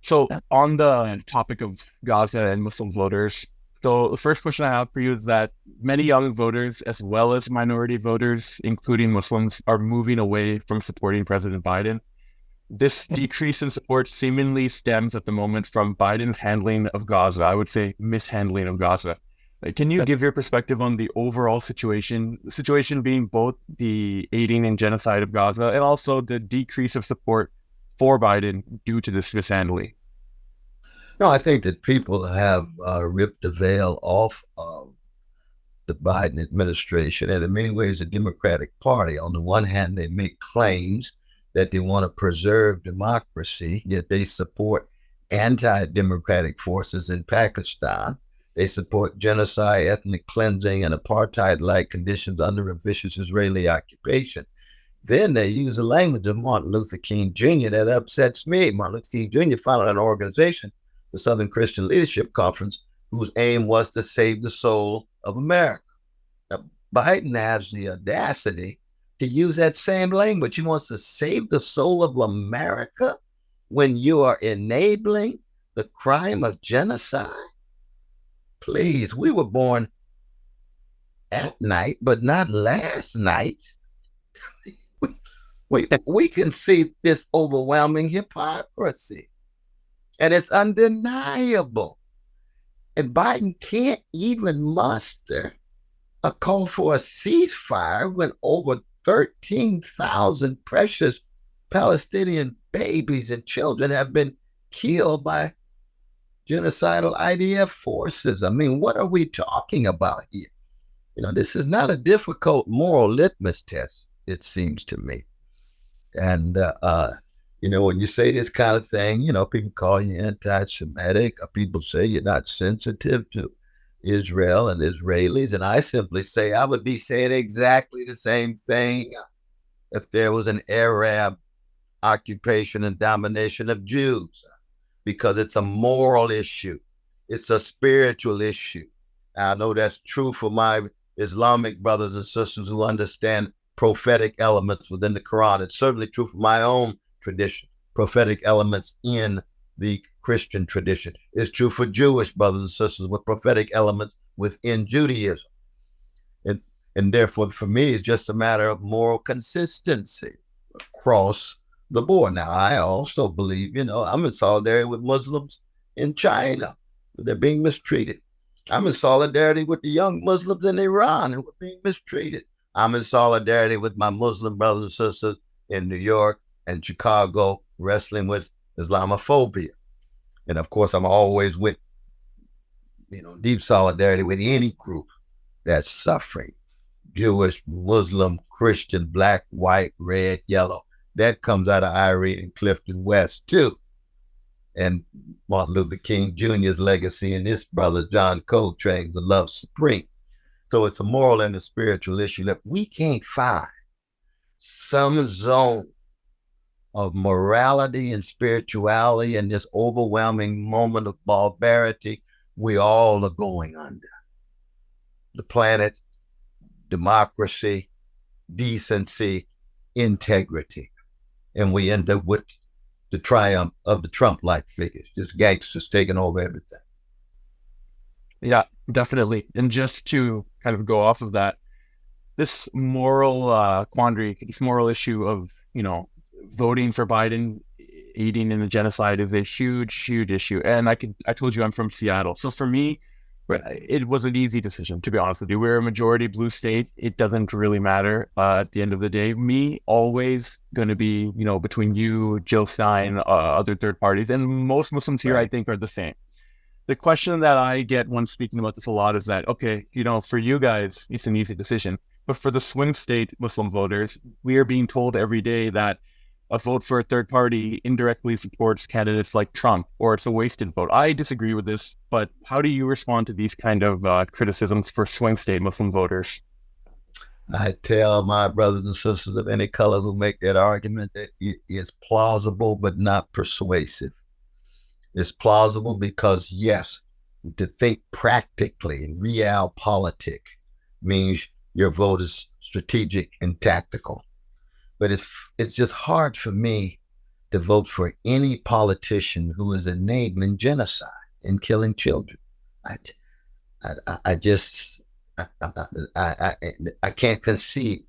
So on the topic of Gaza and Muslim voters, so the first question I have for you is that many young voters, as well as minority voters, including Muslims, are moving away from supporting President Biden. This decrease in support seemingly stems at the moment from Biden's handling of Gaza. I would say mishandling of Gaza. Can you give your perspective on the overall situation? The situation being both the aiding and genocide of Gaza and also the decrease of support for Biden due to this mishandling. No, I think that people have ripped the veil off of the Biden administration and in many ways the Democratic Party. On the one hand, they make claims that they want to preserve democracy, yet they support anti-democratic forces in Pakistan. They support genocide, ethnic cleansing, and apartheid-like conditions under a vicious Israeli occupation. Then they use the language of Martin Luther King Jr. that upsets me. Martin Luther King Jr. founded an organization, the Southern Christian Leadership Conference, whose aim was to save the soul of America. Now, Biden has the audacity to use that same language. He wants to save the soul of America when you are enabling the crime of genocide. Please, we were born at night, but not last night. We can see this overwhelming hypocrisy, and it's undeniable. And Biden can't even muster a call for a ceasefire when over 13,000 precious Palestinian babies and children have been killed by genocidal IDF forces. I mean, what are we talking about here? This is not a difficult moral litmus test, it seems to me. And, when you say this kind of thing, people call you anti-Semitic, or people say you're not sensitive to Israel and Israelis. And I simply say I would be saying exactly the same thing if there was an Arab occupation and domination of Jews, because it's a moral issue. It's a spiritual issue. I know that's true for my Islamic brothers and sisters who understand prophetic elements within the Quran. It's certainly true for my own tradition, prophetic elements in the Christian tradition. It's true for Jewish brothers and sisters with prophetic elements within Judaism. And therefore, for me, it's just a matter of moral consistency across the board. Now, I also believe, I'm in solidarity with Muslims in China. They're being mistreated. I'm in solidarity with the young Muslims in Iran who are being mistreated. I'm in solidarity with my Muslim brothers and sisters in New York and Chicago wrestling with Islamophobia. And of course, I'm always with, deep solidarity with any group that's suffering. Jewish, Muslim, Christian, black, white, red, yellow. That comes out of Irene and Clifton West too. And Martin Luther King Jr.'s legacy and his brother John Coltrane's The Love Supreme. So it's a moral and a spiritual issue that we can't find some zone of morality and spirituality in this overwhelming moment of barbarity we all are going under. The planet, democracy, decency, integrity. And we end up with the triumph of the Trump-like figures, just gangsters taking over everything. Yeah, definitely. And just to kind of go off of that, this moral quandary, this moral issue of, voting for Biden, aiding in the genocide is a huge, huge issue. And I told you I'm from Seattle. So for me, it was an easy decision, to be honest with you. We're a majority blue state. It doesn't really matter at the end of the day. Me, always going to be, between you, Jill Stein, other third parties. And most Muslims here, I think, are the same. The question that I get when speaking about this a lot is that, okay, for you guys, it's an easy decision. But for the swing state Muslim voters, we are being told every day that a vote for a third party indirectly supports candidates like Trump, or it's a wasted vote. I disagree with this, but how do you respond to these kind of criticisms for swing state Muslim voters? I tell my brothers and sisters of any color who make that argument that it is plausible but not persuasive. It's plausible because, yes, to think practically in realpolitik means your vote is strategic and tactical. But it's just hard for me to vote for any politician who is enabling genocide and killing children. I, I just, I can't conceive.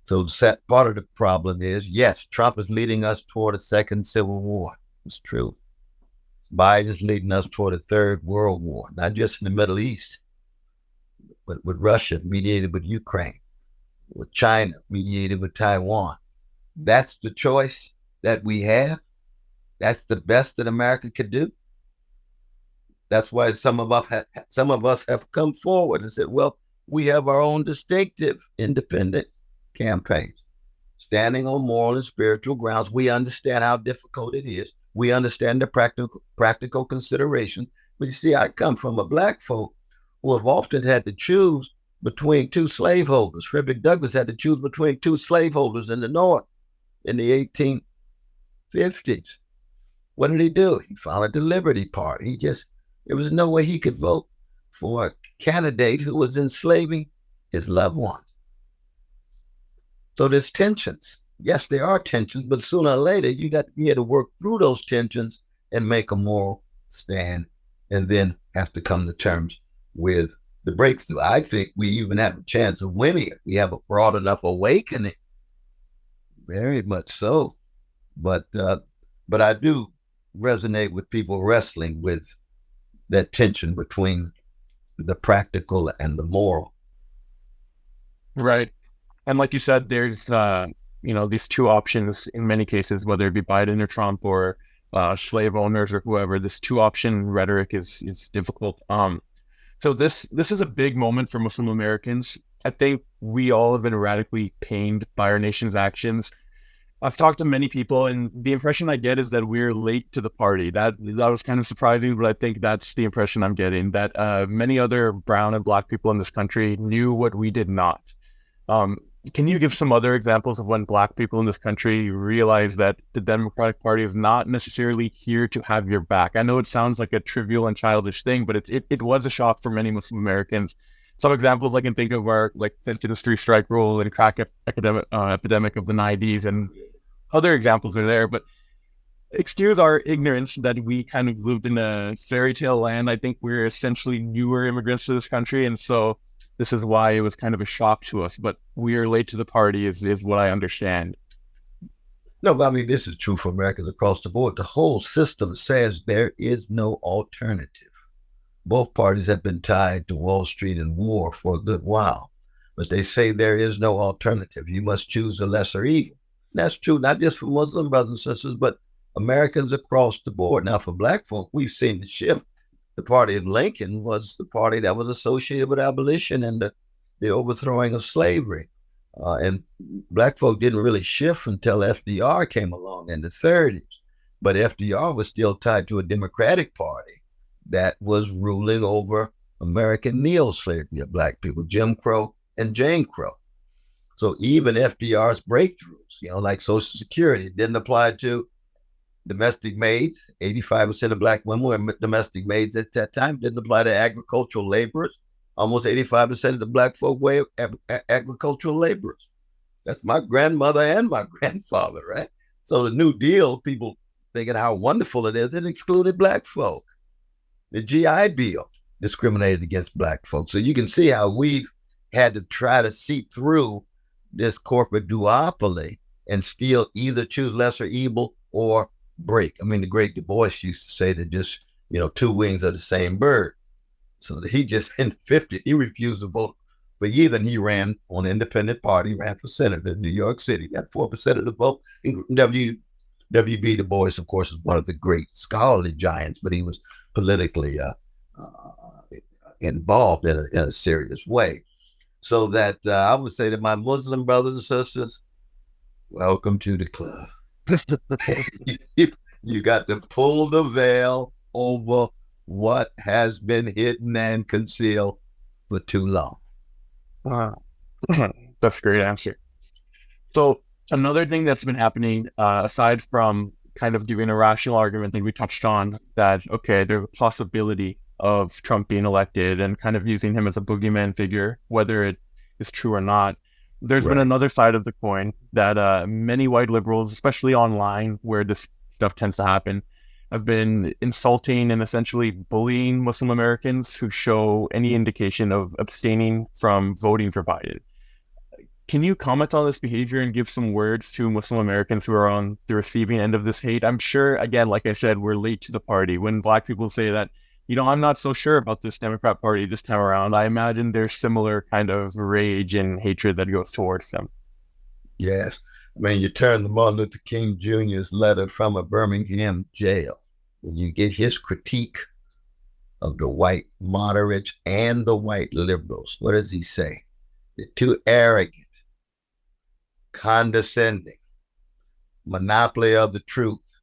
So part of the problem is, yes, Trump is leading us toward a second civil war. It's true. Biden's leading us toward a third world war, not just in the Middle East, but with Russia, mediated with Ukraine, with China, mediated with Taiwan. That's the choice that we have. That's the best that America could do. That's why some of us have come forward and said, well, we have our own distinctive independent campaigns, standing on moral and spiritual grounds. We understand how difficult it is. We understand the practical consideration. But you see, I come from a black folk who have often had to choose between two slaveholders. Frederick Douglass had to choose between two slaveholders in the North in the 1850s. What did he do? He founded the Liberty Party. There was no way he could vote for a candidate who was enslaving his loved ones. So there's tensions. Yes, there are tensions, but sooner or later, you got to be able to work through those tensions and make a moral stand, and then have to come to terms with the breakthrough. I think we even have a chance of winning it. We have a broad enough awakening, very much so. But I do resonate with people wrestling with that tension between the practical and the moral. Right. And like you said, there's these two options in many cases, whether it be Biden or Trump or slave owners or whoever. This two option rhetoric is difficult. So this is a big moment for Muslim Americans. I think we all have been radically pained by our nation's actions. I've talked to many people, and the impression I get is that we're late to the party. That was kind of surprising, but I think that's the impression I'm getting, that many other brown and black people in this country knew what we did not. Can you give some other examples of when black people in this country realize that the Democratic Party is not necessarily here to have your back? I know it sounds like a trivial and childish thing, but it was a shock for many Muslim Americans. Some examples I can think of are like the three strike rule and crack epidemic of the 90s, and other examples are there. But excuse our ignorance that we kind of lived in a fairy tale land. I think we're essentially newer immigrants to this country, and so this is why it was kind of a shock to us. But we are late to the party is what I understand. No, but I mean, this is true for Americans across the board. The whole system says there is no alternative. Both parties have been tied to Wall Street and war for a good while, but they say there is no alternative. You must choose the lesser evil. That's true, not just for Muslim brothers and sisters, but Americans across the board. Now, for black folk, we've seen the shift. The party of Lincoln was the party that was associated with abolition and the overthrowing of slavery. And black folk didn't really shift until FDR came along in the 30s. But FDR was still tied to a Democratic Party that was ruling over American neo-slavery of black people, Jim Crow and Jane Crow. So even FDR's breakthroughs, like Social Security, didn't apply to domestic maids. 85% of black women were domestic maids at that time. Didn't apply to agricultural laborers. Almost 85% of the black folk were agricultural laborers. That's my grandmother and my grandfather, right? So the New Deal, people thinking how wonderful it is, it excluded black folk. The GI Bill discriminated against black folks. So you can see how we've had to try to see through this corporate duopoly and still either choose lesser evil or break. I mean, the great Du Bois used to say that just, two wings of the same bird. So he just, in the 50s, he refused to vote for either, and he ran on the independent party, ran for senator in New York City, got 4% of the vote. W.B. Du Bois, of course, was one of the great scholarly giants, but he was politically involved in a serious way. So that I would say to my Muslim brothers and sisters, welcome to the club. You got to pull the veil over what has been hidden and concealed for too long. That's a great answer. So another thing that's been happening, aside from kind of giving a rational argument that we touched on, that, okay, there's a possibility of Trump being elected and kind of using him as a boogeyman figure, whether it is true or not. there's been Right. another side of the coin that many white liberals, especially online where this stuff tends to happen, have been insulting and essentially bullying Muslim Americans who show any indication of abstaining from voting for Biden. Can you comment on this behavior and give some words to Muslim Americans who are on the receiving end of this hate? I'm sure, again, like I said, we're late to the party. When Black people say that, I'm not so sure about this Democrat Party this time around, I imagine there's similar kind of rage and hatred that goes towards them. Yes. I mean, you turn to Martin Luther King Jr.'s letter from a Birmingham jail, and you get his critique of the white moderates and the white liberals. What does he say? They're too arrogant, condescending, monopoly of the truth,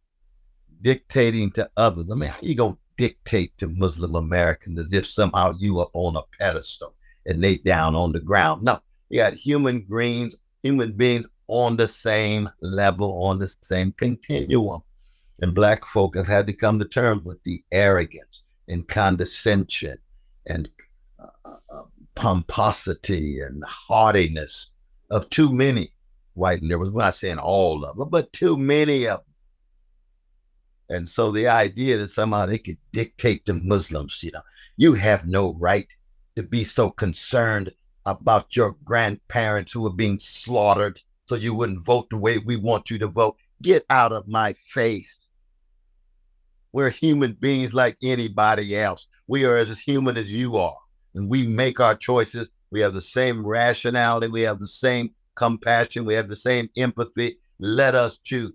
dictating to others. I mean, how you going to dictate to Muslim Americans as if somehow you are on a pedestal and they down on the ground? No, you got human beings on the same level, on the same continuum. And Black folk have had to come to terms with the arrogance and condescension and pomposity and haughtiness of too many white liberals. We're not saying all of them, but too many of them. And so the idea that somehow they could dictate to Muslims, you have no right to be so concerned about your grandparents who are being slaughtered so you wouldn't vote the way we want you to vote. Get out of my face. We're human beings like anybody else. We are as human as you are. And we make our choices. We have the same rationality. We have the same compassion. We have the same empathy. Let us choose.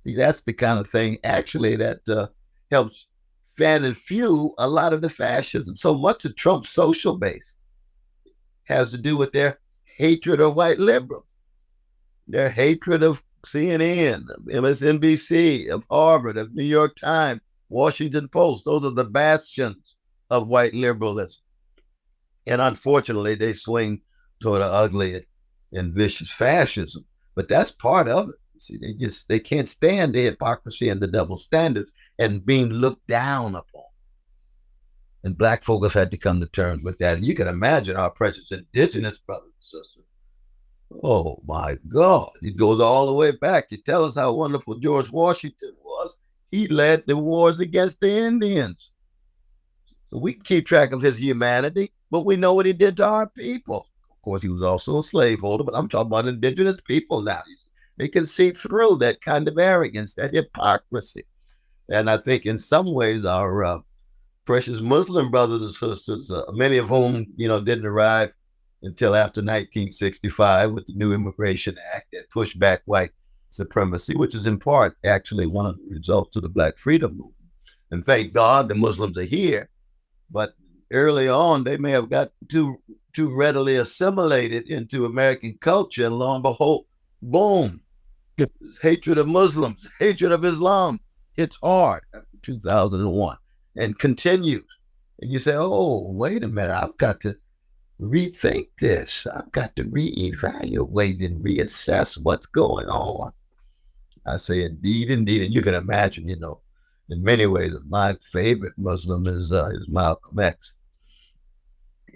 See, that's the kind of thing actually that helps fan and fuel a lot of the fascism. So much of Trump's social base has to do with their hatred of white liberals, their hatred of CNN, of MSNBC, of Harvard, of New York Times, Washington Post. Those are the bastions of white liberalism. And unfortunately, they swing toward an ugly and vicious fascism. But that's part of it. See, they can't stand the hypocrisy and the double standards and being looked down upon. And Black folk have had to come to terms with that. And you can imagine our precious indigenous brothers and sisters. Oh my God. It goes all the way back. You tell us how wonderful George Washington was. He led the wars against the Indians. So we can keep track of his humanity, but we know what he did to our people. Of course, he was also a slaveholder, but I'm talking about indigenous people now. They can see through that kind of arrogance, that hypocrisy. And I think in some ways, our precious Muslim brothers and sisters, many of whom, didn't arrive until after 1965 with the new Immigration Act that pushed back white supremacy, which is in part actually one of the results of the Black freedom movement. And thank God the Muslims are here. But early on, they may have got too readily assimilated into American culture, and lo and behold, boom, hatred of Muslims, hatred of Islam hits hard after 2001 and continues. And you say, oh, wait a minute, I've got to rethink this. I've got to reevaluate and reassess what's going on. I say, indeed. And you can imagine, in many ways, my favorite Muslim is Malcolm X.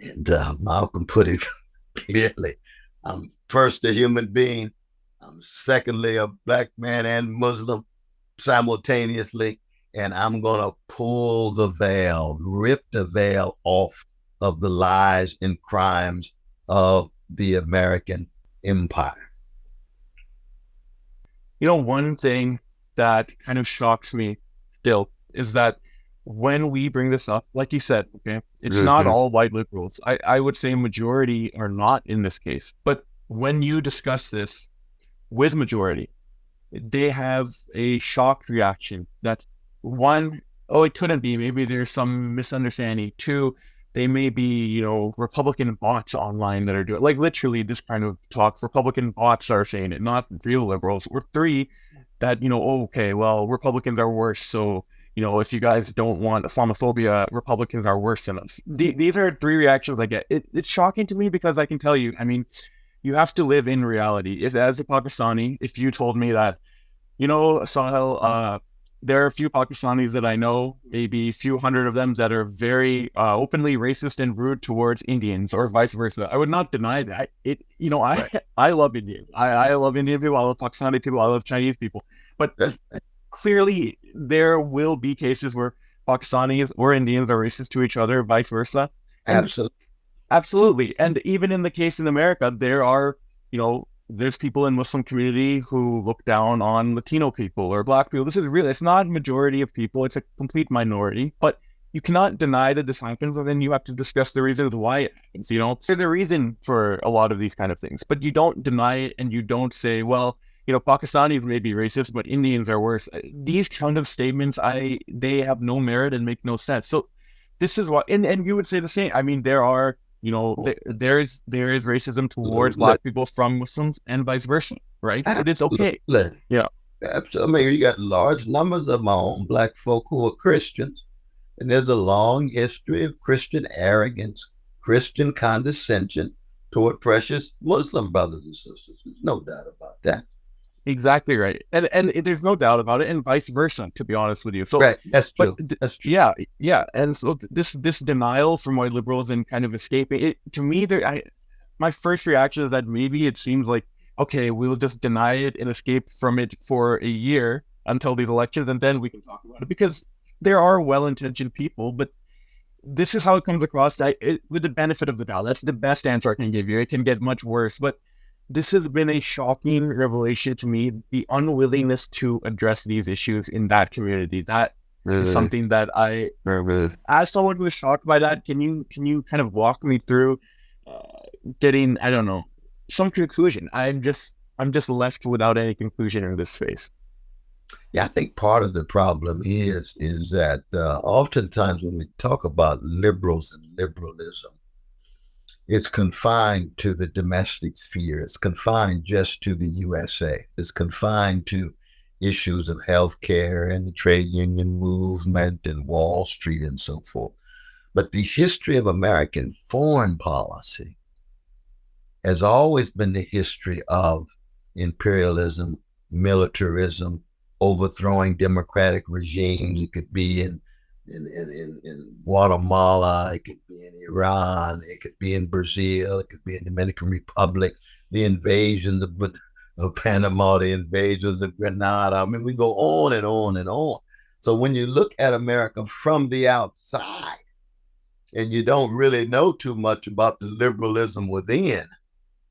And Malcolm put it clearly. I'm first a human being. I'm secondly a Black man and Muslim simultaneously. And I'm going to pull the veil, rip the veil off of the lies and crimes of the American empire. One thing that kind of shocks me still is that when we bring this up, like you said, okay, it's not all white liberals. I would say majority are not in this case. But when you discuss this with majority, they have a shocked reaction that one, oh, it couldn't be. Maybe there's some misunderstanding. Two, they may be, Republican bots online that are doing, like literally this kind of talk. Republican bots are saying it, not real liberals. Or three, that, oh, okay, well, Republicans are worse. So, if you guys don't want Islamophobia, Republicans are worse than us. These are three reactions I get. It's shocking to me because I can tell you, you have to live in reality. As a Pakistani, if you told me that, Sahel, there are a few Pakistanis that I know, maybe a few hundred of them, that are very openly racist and rude towards Indians, or vice versa. I would not deny that. I Right. I love Indians. I love Indian people. I love Pakistani people. I love Chinese people. But That's clearly, there will be cases where Pakistanis or Indians are racist to each other, vice versa. And absolutely. absolutely. And even in the case in America, there's people in Muslim community who look down on Latino people or Black people. This is really, it's not a majority of people. It's a complete minority, but you cannot deny that this happens. And then you have to discuss the reasons why it happens. There's a reason for a lot of these kind of things, but you don't deny it. And you don't say, well, Pakistanis may be racist, but Indians are worse. These kind of statements, they have no merit and make no sense. So this is why, and you would say the same. I mean, there is racism towards Absolutely. Black people from Muslims and vice versa, right? It is okay. Absolutely. Yeah, Absolutely. I mean, you got large numbers of my own Black folk who are Christians, and there's a long history of Christian arrogance, Christian condescension toward precious Muslim brothers and sisters. There's no doubt about that. exactly right. And there's no doubt about it, and vice versa, to be honest with you. So, Right. That's but true. That's true. yeah, yeah, and so this denial from white liberals and kind of escaping it, to me, my first reaction is that maybe it seems like, okay, we'll just deny it and escape from it for a year until these elections, and then we can talk about it, because there are well-intentioned people, but this is how it comes across. With the benefit of the doubt, that's the best answer I can give you. It can get much worse, but this has been a shocking revelation to me. The unwillingness to address these issues in that community. That is Really, something that really. as someone who was shocked by that, can you kind of walk me through uh, getting, I don't know, some conclusion? I'm just left without any conclusion in this space. Yeah, I think part of the problem is that oftentimes when we talk about liberals and liberalism, it's confined to the domestic sphere. It's confined just to the USA. It's confined to issues of healthcare and the trade union movement and Wall Street and so forth. But the history of American foreign policy has always been the history of imperialism, militarism, overthrowing democratic regimes. It could be in Guatemala, it could be in Iran, it could be in Brazil, it could be in the Dominican Republic, the invasions of Panama, the invasions of Grenada. I mean, we go on and on and on. So when you look at America from the outside and you don't really know too much about the liberalism within,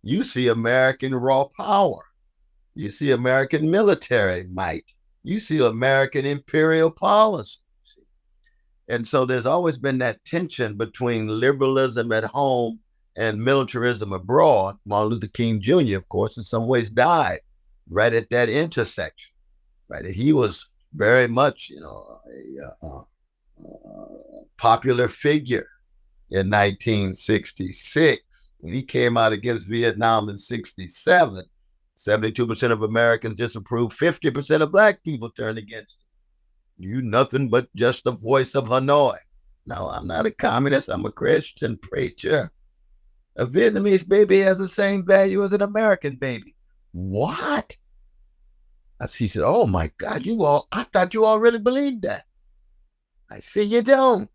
you see American raw power. You see American military might. You see American imperial policy. And so there's always been that tension between liberalism at home and militarism abroad. Martin Luther King Jr., of course, in some ways died right at that intersection. Right, he was very much, a popular figure in 1966 when he came out against Vietnam in 67. 72% of Americans disapproved. 50% of Black people turned against him. You nothing but just the voice of Hanoi. No, I'm not a communist. I'm a Christian preacher. A Vietnamese baby has the same value as an American baby. What? He said, oh my God, I thought you all really believed that. I see you don't.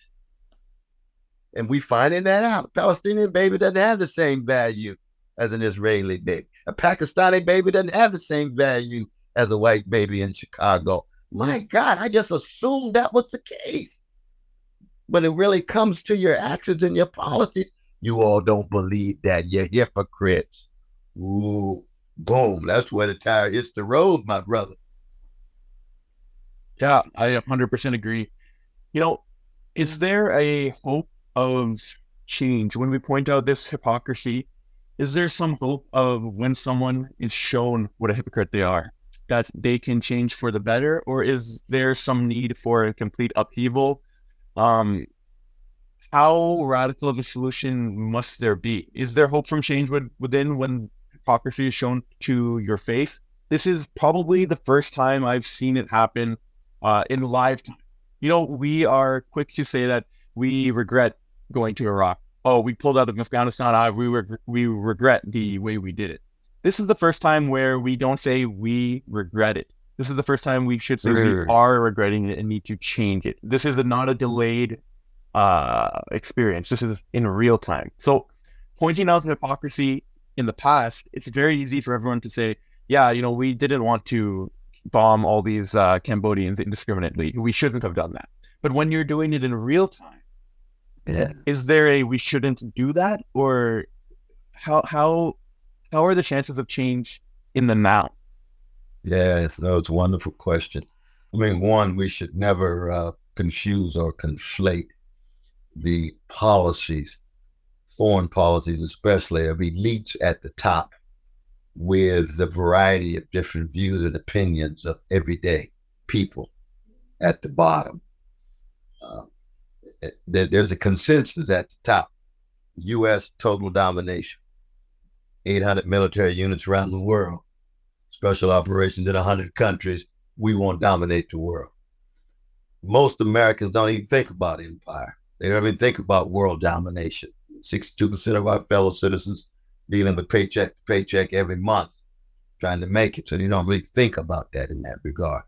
And we finding that out. A Palestinian baby doesn't have the same value as an Israeli baby. A Pakistani baby doesn't have the same value as a white baby in Chicago. My God, I just assumed that was the case. When it really comes to your actions and your policies, you all don't believe that. You're hypocrites. Ooh, boom. That's where the tire hits the road, my brother. Yeah, I 100% agree. You know, is there a hope of change when we point out this hypocrisy? Is there some hope of when someone is shown what a hypocrite they are, that they can change for the better, or is there some need for a complete upheaval? Um, how radical of a solution must there be? Is there hope from change within when hypocrisy is shown to your face? This is probably the first time I've seen it happen in live time. We are quick to say that we regret going to Iraq. Oh, we pulled out of Afghanistan. We regret the way we did it. This is the first time where we don't say we regret it. This is the first time we should say we Mm. are regretting it and need to change it. This is not a delayed experience. This is in real time. So pointing out the hypocrisy in the past, it's very easy for everyone to say, yeah, we didn't want to bomb all these Cambodians indiscriminately. We shouldn't have done that. But when you're doing it in real time, Yeah. is there a we shouldn't do that, or how are the chances of change in the now? Yes, no, it's a wonderful question. I mean, one, we should never confuse or conflate the policies, foreign policies, especially of elites at the top, with the variety of different views and opinions of everyday people at the bottom. Uh, there's a consensus at the top. U.S. total domination, 800 military units around the world, special operations in 100 countries. We won't dominate the world. Most Americans don't even think about empire. They don't even think about world domination. 62% of our fellow citizens dealing with paycheck to paycheck every month, trying to make it. So you don't really think about that in that regard.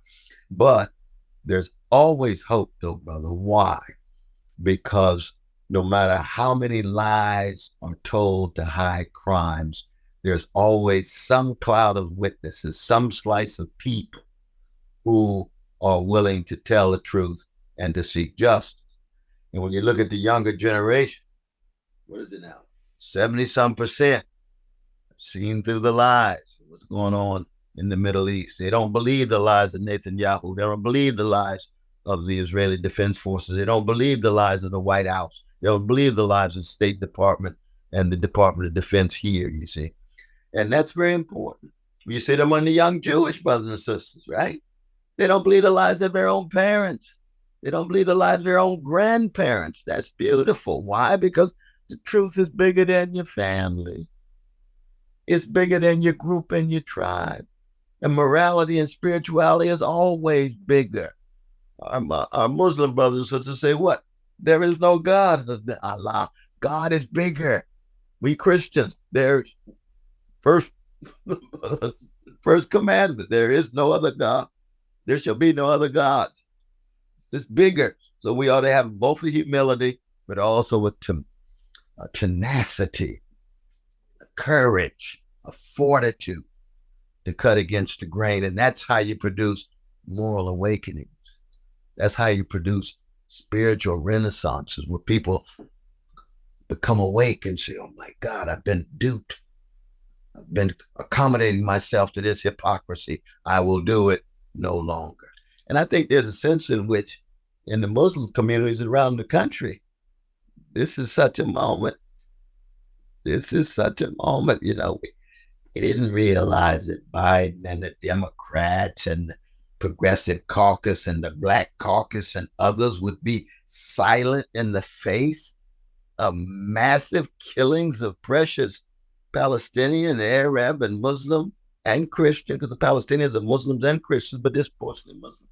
But there's always hope, though, brother. Why? Because no matter how many lies are told to hide crimes, there's always some cloud of witnesses, some slice of people who are willing to tell the truth and to seek justice. And when you look at the younger generation, what is it now? 70 some percent seen through the lies. What's going on in the Middle East? They don't believe the lies of Netanyahu. They don't believe the lies of the Israeli Defense Forces. They don't believe the lies of the White House. They don't believe the lies of the State Department and the Department of Defense here, you see. And that's very important. You see them on the young Jewish brothers and sisters, right? They don't believe the lies of their own parents. They don't believe the lies of their own grandparents. That's beautiful. Why? Because the truth is bigger than your family. It's bigger than your group and your tribe. And morality and spirituality is always bigger. Our Muslim brothers and sisters say what? There is no God. Allah. God is bigger. We Christians, there's first commandment. There is no other God. There shall be no other gods. It's bigger. So we ought to have both the humility, but also a tenacity, a courage, a fortitude to cut against the grain. And that's how you produce moral awakenings. That's how you produce spiritual renaissances where people become awake and say, oh my God, I've been duped. I've been accommodating myself to this hypocrisy. I will do it no longer. And I think there's a sense in which in the Muslim communities around the country, this is such a moment. This is such a moment, we didn't realize that Biden and the Democrats and the Progressive Caucus and the Black Caucus and others would be silent in the face of massive killings of precious Palestinian, Arab, and Muslim and Christian, because the Palestinians are Muslims and Christians, but disproportionately Muslim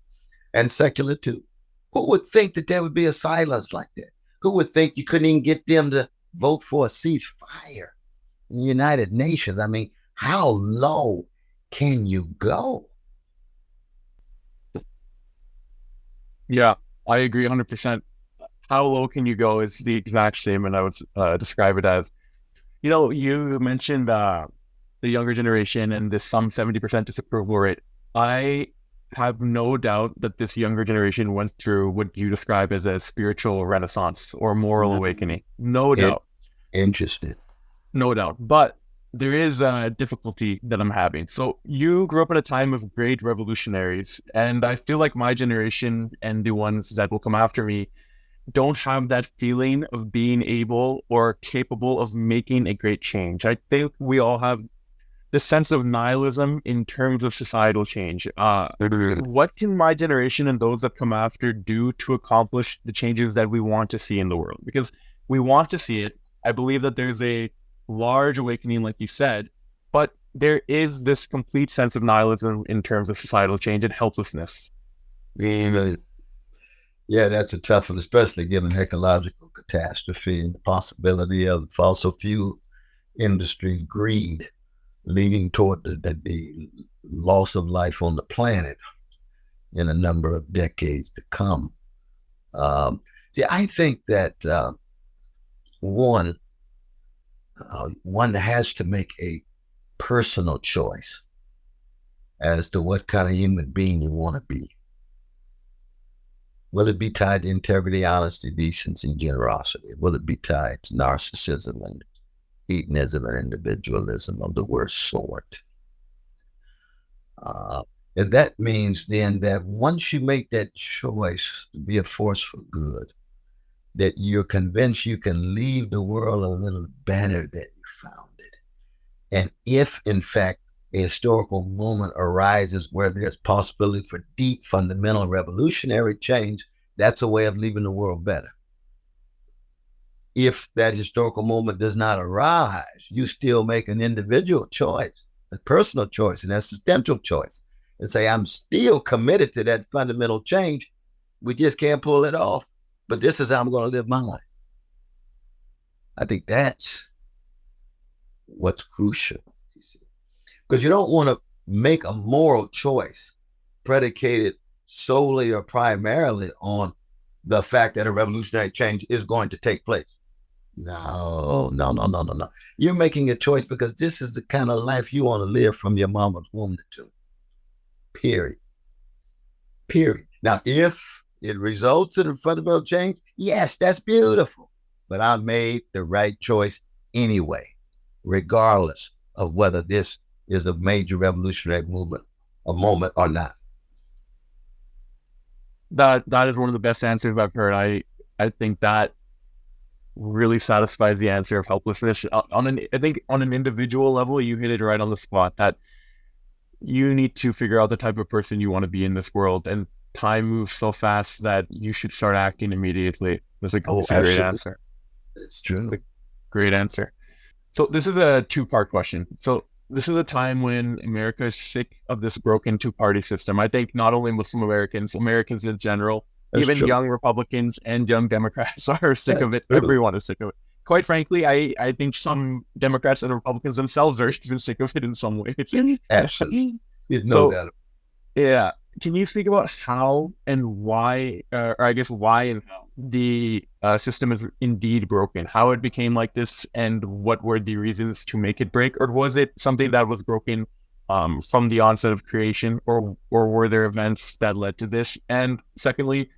and secular too. Who would think that there would be a silence like that? Who would think you couldn't even get them to vote for a ceasefire in the United Nations? I mean, how low can you go? Yeah, I agree 100%. How low can you go is the exact statement I would describe it as. You mentioned the younger generation and this some 70% disapproval rate. I have no doubt that this younger generation went through what you describe as a spiritual renaissance or moral awakening. No doubt. Interesting. No doubt. But there is a difficulty that I'm having. So you grew up at a time of great revolutionaries, and I feel like my generation and the ones that will come after me don't have that feeling of being able or capable of making a great change. I think we all have this sense of nihilism in terms of societal change. What can my generation and those that come after do to accomplish the changes that we want to see in the world? Because we want to see it. I believe that there's a large awakening, like you said, but there is this complete sense of nihilism in terms of societal change and helplessness. Yeah, that's a tough one, especially given ecological catastrophe and the possibility of fossil fuel industry greed. leading toward the loss of life on the planet in a number of decades to come. See, I think that one has to make a personal choice as to what kind of human being you want to be. Will it be tied to integrity, honesty, decency, generosity? Will it be tied to narcissism and hedonism and individualism of the worst sort? And that means then that once you make that choice to be a force for good, that you're convinced you can leave the world a little better than you found it. And if, in fact, a historical moment arises where there's possibility for deep, fundamental, revolutionary change, that's a way of leaving the world better. If that historical moment does not arise, you still make an individual choice, a personal choice, an existential choice, and say, I'm still committed to that fundamental change. We just can't pull it off. But this is how I'm going to live my life. I think that's what's crucial. Because you don't want to make a moral choice predicated solely or primarily on the fact that a revolutionary change is going to take place. No. You're making a choice because this is the kind of life you want to live from your mama's womb to. Period. Now, if it results in a fundamental change, yes, that's beautiful. But I made the right choice anyway, regardless of whether this is a major revolutionary movement, a moment or not. That is one of the best answers I've heard. I think that really satisfies the answer of helplessness. I think on an individual level, you hit it right on the spot that you need to figure out the type of person you want to be in this world. And time moves so fast that you should start acting immediately. That's a great answer. It's true. Great answer. So this is a two-part question. So this is a time when America is sick of this broken two-party system. I think not only Muslim Americans in general, even young Republicans and young Democrats are sick of it. Everyone is sick of it. Quite frankly, I think some Democrats and Republicans themselves are even sick of it in some ways. Absolutely. No doubt. Yeah. Can you speak about how and why, or I guess why and how the system is indeed broken, how it became like this, and what were the reasons to make it break? Or was it something that was broken from the onset of creation, or were there events that led to this? And secondly,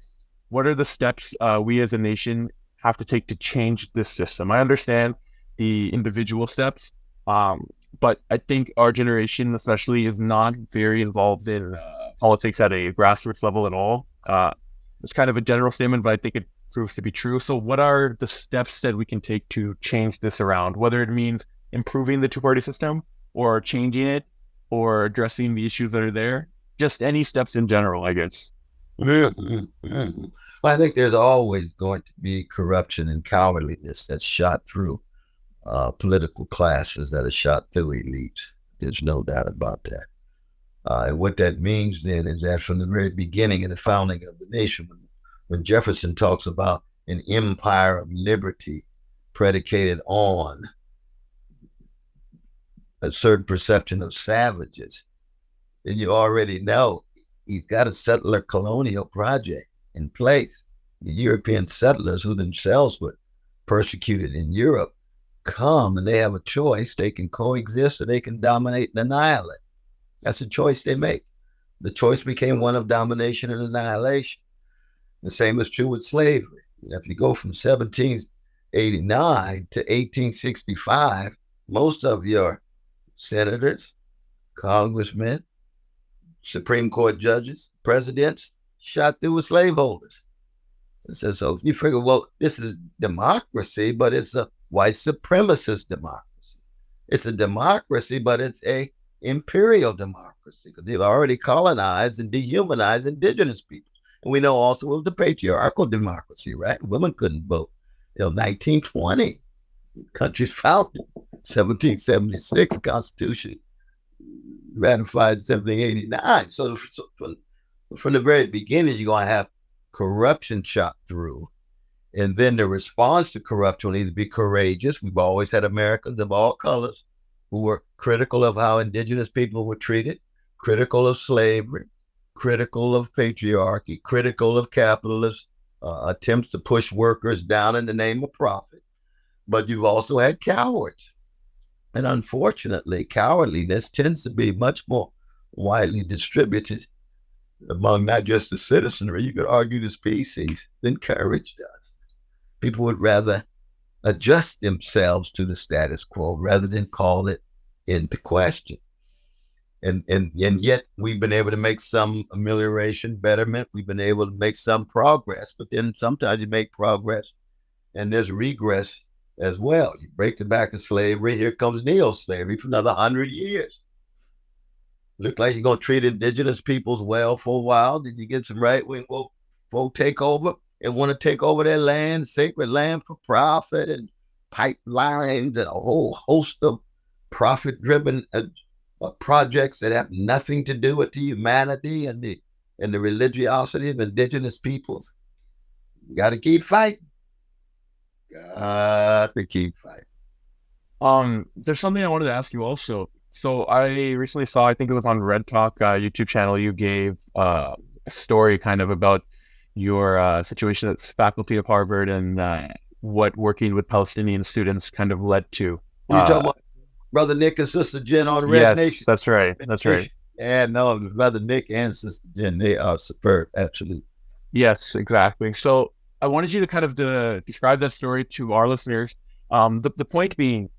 what are the steps we as a nation have to take to change this system? I understand the individual steps, but I think our generation especially is not very involved in politics at a grassroots level at all. It's kind of a general statement, but I think it proves to be true. So what are the steps that we can take to change this around, whether it means improving the two-party system or changing it or addressing the issues that are there? Just any steps in general, I guess. Well, I think there's always going to be corruption and cowardliness that's shot through political classes, that are shot through elites. There's no doubt about that. And what that means then is that from the very beginning in the founding of the nation, when Jefferson talks about an empire of liberty predicated on a certain perception of savages, then you already know he's got a settler colonial project in place. The European settlers, who themselves were persecuted in Europe, come and they have a choice. They can coexist or they can dominate and annihilate. That's a choice they make. The choice became one of domination and annihilation. The same is true with slavery. If you go from 1789 to 1865, most of your senators, congressmen, Supreme Court judges, presidents, shot through with slaveholders. So you figure, well, this is democracy, but it's a white supremacist democracy. It's a democracy, but it's a imperial democracy because they've already colonized and dehumanized indigenous people. And we know also it was the patriarchal democracy, right? Women couldn't vote until 1920. The country's founded 1776, Constitution ratified in 1789. So from the very beginning, you're going to have corruption shot through. And then the response to corruption will either be courageous. We've always had Americans of all colors who were critical of how indigenous people were treated, critical of slavery, critical of patriarchy, critical of capitalist attempts to push workers down in the name of profit. But you've also had cowards. And unfortunately, cowardliness tends to be much more widely distributed among not just the citizenry, you could argue the species, than courage does. People would rather adjust themselves to the status quo rather than call it into question. And yet we've been able to make some amelioration, betterment. We've been able to make some progress, but then sometimes you make progress and there's regress as well. You break the back of slavery, here comes neo-slavery for another 100 years. Look like you're going to treat indigenous peoples well for a while. Did you get some right-wing folk take over and want to take over their land, sacred land for profit and pipelines and a whole host of profit-driven projects that have nothing to do with the humanity and the religiosity of indigenous peoples? You got to keep fighting. Got to keep fighting. There's something I wanted to ask you also. So I recently saw, I think it was on Red Talk YouTube channel, you gave a story kind of about your situation as faculty of Harvard and what working with Palestinian students kind of led to. You talking about Brother Nick and Sister Jen on Red Yes, Nation? that's right. That's right. And no, Brother Nick and Sister Jen, they are superb, absolutely. Yes, exactly. So I wanted you to kind of describe that story to our listeners. The point being,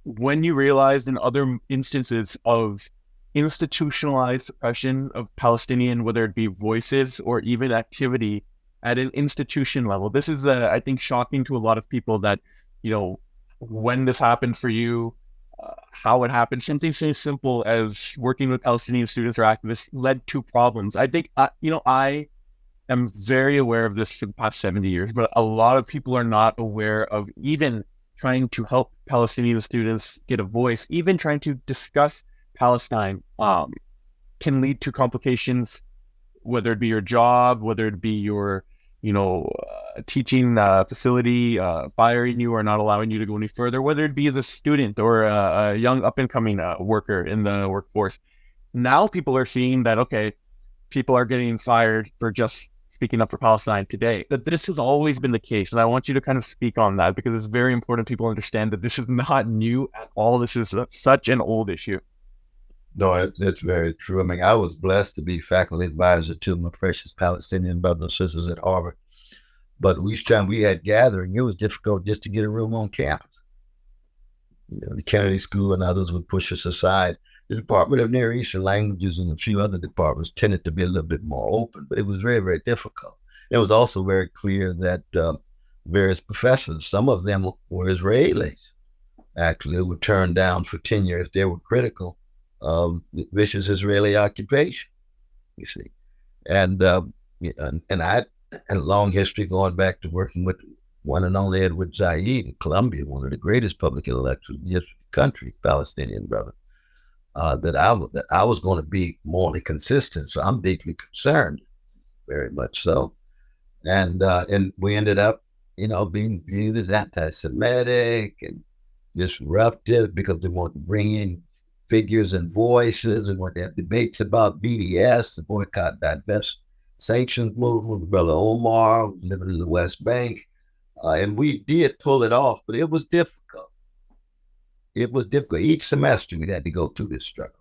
when you realized in other instances of institutionalized suppression of Palestinian, whether it be voices or even activity at an institution level, this is, I think, shocking to a lot of people that, you know, when this happened for you, how it happened, something so simple as working with Palestinian students or activists led to problems. I think, I am very aware of this for the past 70 years, but a lot of people are not aware of even trying to help Palestinian students get a voice, even trying to discuss Palestine can lead to complications, whether it be your job, whether it be your, teaching facility firing you or not allowing you to go any further, whether it be as a student or a young up-and-coming worker in the workforce. Now people are seeing that, okay, people are getting fired for just speaking up for Palestine today. That this has always been the case. And I want you to kind of speak on that because it's very important people understand that this is not new at all. This is such an old issue. No, that's very true. I mean, I was blessed to be faculty advisor to my precious Palestinian brothers and sisters at Harvard. But each time we had gathering, it was difficult just to get a room on campus. The Kennedy School and others would push us aside. The Department of Near Eastern Languages and a few other departments tended to be a little bit more open, but it was very, very difficult. It was also very clear that various professors, some of them were Israelis, actually, were turned down for tenure if they were critical of the vicious Israeli occupation, you see. And I had a long history going back to working with one and only Edward Said in Columbia, one of the greatest public intellectuals in the country, Palestinian brother. That I was going to be morally consistent. So I'm deeply concerned, very much so. And we ended up, being viewed as anti-Semitic and disruptive because they want to bring in figures and voices and want to have debates about BDS, the boycott, divest, sanctions movement with Brother Omar, living in the West Bank. And we did pull it off, but it was difficult. It was difficult. Each semester we had to go through this struggle.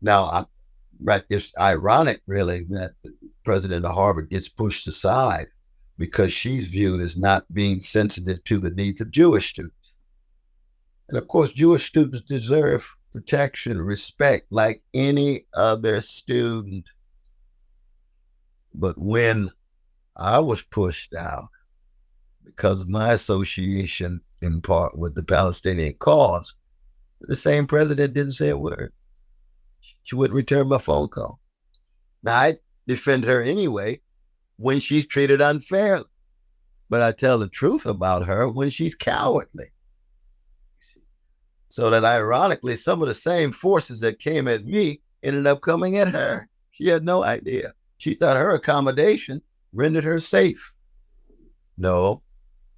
Now, it's ironic, really, that the president of Harvard gets pushed aside because she's viewed as not being sensitive to the needs of Jewish students. And of course, Jewish students deserve protection, respect, like any other student. But when I was pushed out because of my association in part with the Palestinian cause, the same president didn't say a word. She wouldn't return my phone call. Now, I defend her anyway when she's treated unfairly, but I tell the truth about her when she's cowardly. So that ironically, some of the same forces that came at me ended up coming at her. She had no idea. She thought her accommodation rendered her safe. No,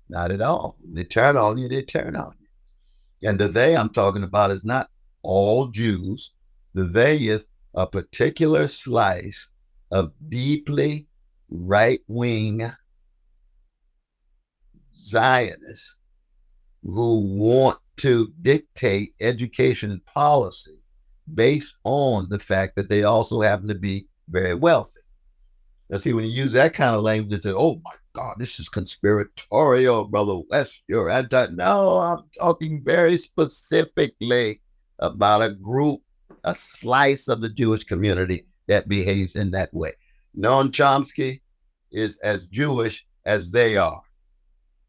not at all. They turn on you, they turn on you. And the they I'm talking about is not all Jews. The they is a particular slice of deeply right wing Zionists who want to dictate education and policy based on the fact that they also happen to be very wealthy. Now, see, when you use that kind of language, they say, oh my God, this is conspiratorial, Brother West. You're anti. No, I'm talking very specifically about a group, a slice of the Jewish community that behaves in that way. Noam Chomsky is as Jewish as they are.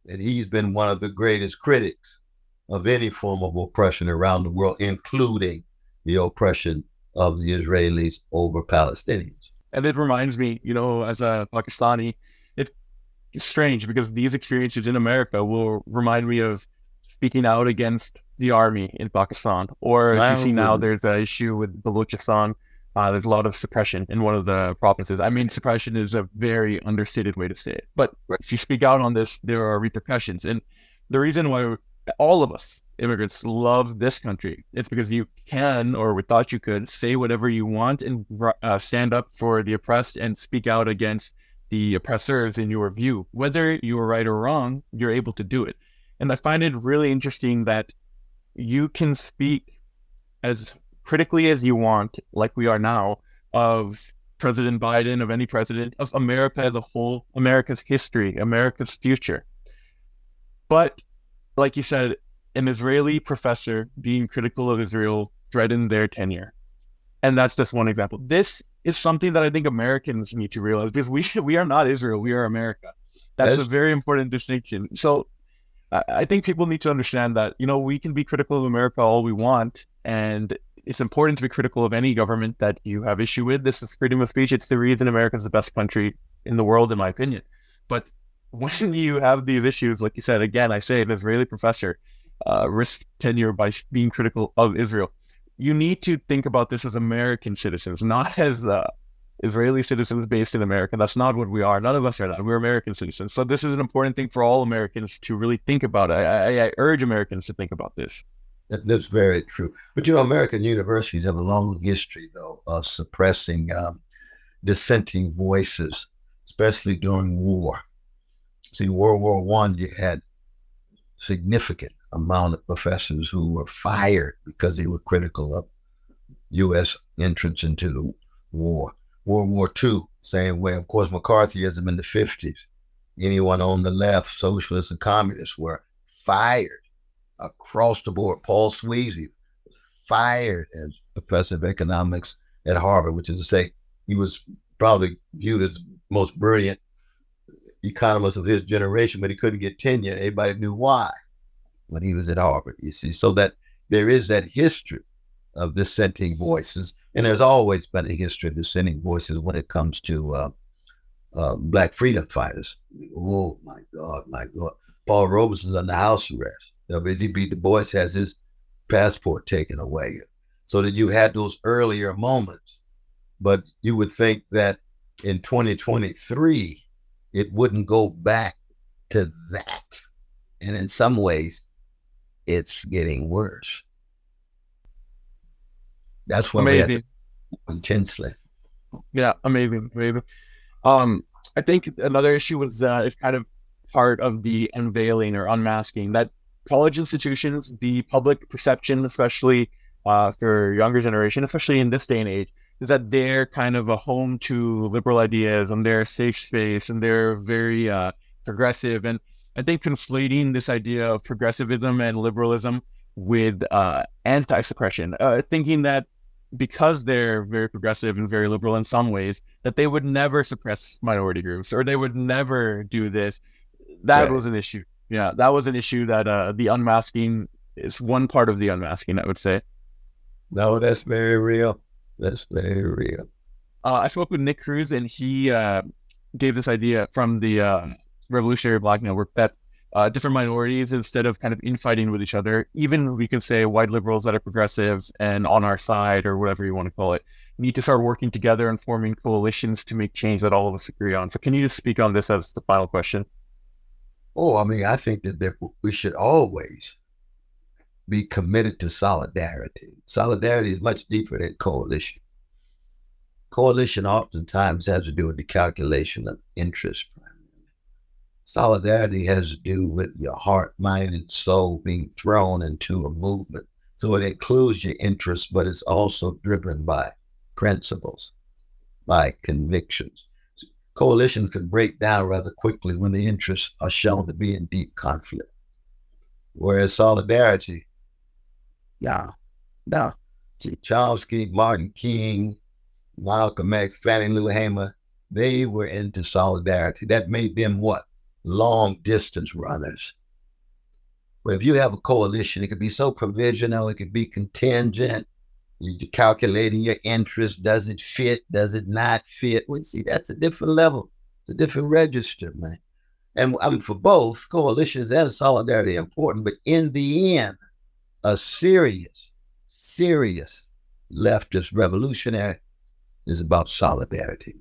And he's been one of the greatest critics of any form of oppression around the world, including the oppression of the Israelis over Palestinians. And it reminds me, as a Pakistani, it's strange because these experiences in America will remind me of speaking out against the army in Pakistan. Or as you see now, there's an issue with Balochistan. There's a lot of suppression in one of the provinces. I mean, suppression is a very understated way to say it. But if you speak out on this, there are repercussions. And the reason why all of us immigrants love this country is because you can, or we thought you could, say whatever you want and stand up for the oppressed and speak out against the oppressors in your view. Whether you are right or wrong, you're able to do it. And I find it really interesting that you can speak as critically as you want, like we are now, of President Biden, of any president, of America as a whole, America's history, America's future. But like you said, an Israeli professor being critical of Israel threatened their tenure. And that's just one example. This is something that I think Americans need to realize, because we are not Israel, we are America. That's a very important distinction. So I think people need to understand that, we can be critical of America all we want, and it's important to be critical of any government that you have issue with. This is freedom of speech. It's the reason America is the best country in the world, in my opinion. But when you have these issues, like you said, again, I say an Israeli professor risk tenure by being critical of Israel. You need to think about this as American citizens, not as Israeli citizens based in America. That's not what we are. None of us are that. We're American citizens. So this is an important thing for all Americans to really think about. I urge Americans to think about this. That's very true. But American universities have a long history, though, of suppressing dissenting voices, especially during war. See, World War One, you had significant amount of professors who were fired because they were critical of U.S. entrance into the war. World War II, same way. Of course, McCarthyism in the 50s. Anyone on the left, socialists and communists, were fired across the board. Paul Sweezy was fired as professor of economics at Harvard, which is to say he was probably viewed as the most brilliant economist of his generation, but he couldn't get tenure. Everybody knew why when he was at Harvard, you see. So that there is that history of dissenting voices, and there's always been a history of dissenting voices when it comes to Black freedom fighters. Oh my God, my God. Paul Robeson's under house arrest. W.E.B. Du Bois has his passport taken away. So that you had those earlier moments, but you would think that in 2023, it wouldn't go back to that. And in some ways, it's getting worse. That's what Amazing. we have to intensely. Yeah, amazing. I think another issue was is kind of part of the unveiling or unmasking that college institutions, the public perception, especially for younger generation, especially in this day and age, is that they're kind of a home to liberal ideas and they're a safe space and they're very progressive. And I think conflating this idea of progressivism and liberalism with anti-suppression, thinking that because they're very progressive and very liberal in some ways, that they would never suppress minority groups or they would never do this. That was an issue. Yeah, that was an issue that the unmasking is one part of the unmasking, I would say. No, that's very real. That's very real. I spoke with Nick Cruz, and he gave this idea from the Revolutionary Black Network that different minorities, instead of kind of infighting with each other, even we can say white liberals that are progressive and on our side or whatever you want to call it, need to start working together and forming coalitions to make change that all of us agree on. So can you just speak on this as the final question? Oh, I mean, I think that we should always be committed to solidarity. Solidarity is much deeper than coalition. Coalition oftentimes has to do with the calculation of interest. Solidarity has to do with your heart, mind, and soul being thrown into a movement. So it includes your interests, but it's also driven by principles, by convictions. Coalitions can break down rather quickly when the interests are shown to be in deep conflict. Whereas solidarity, yeah, no. Chomsky, Martin King, Malcolm X, Fannie Lou Hamer, they were into solidarity. That made them what? Long distance runners. But if you have a coalition, it could be so provisional, it could be contingent. You're calculating your interest. Does it fit? Does it not fit? Well, see, that's a different level. It's a different register, man. And for both, coalitions and solidarity are important. But in the end, a serious leftist revolutionary is about solidarity.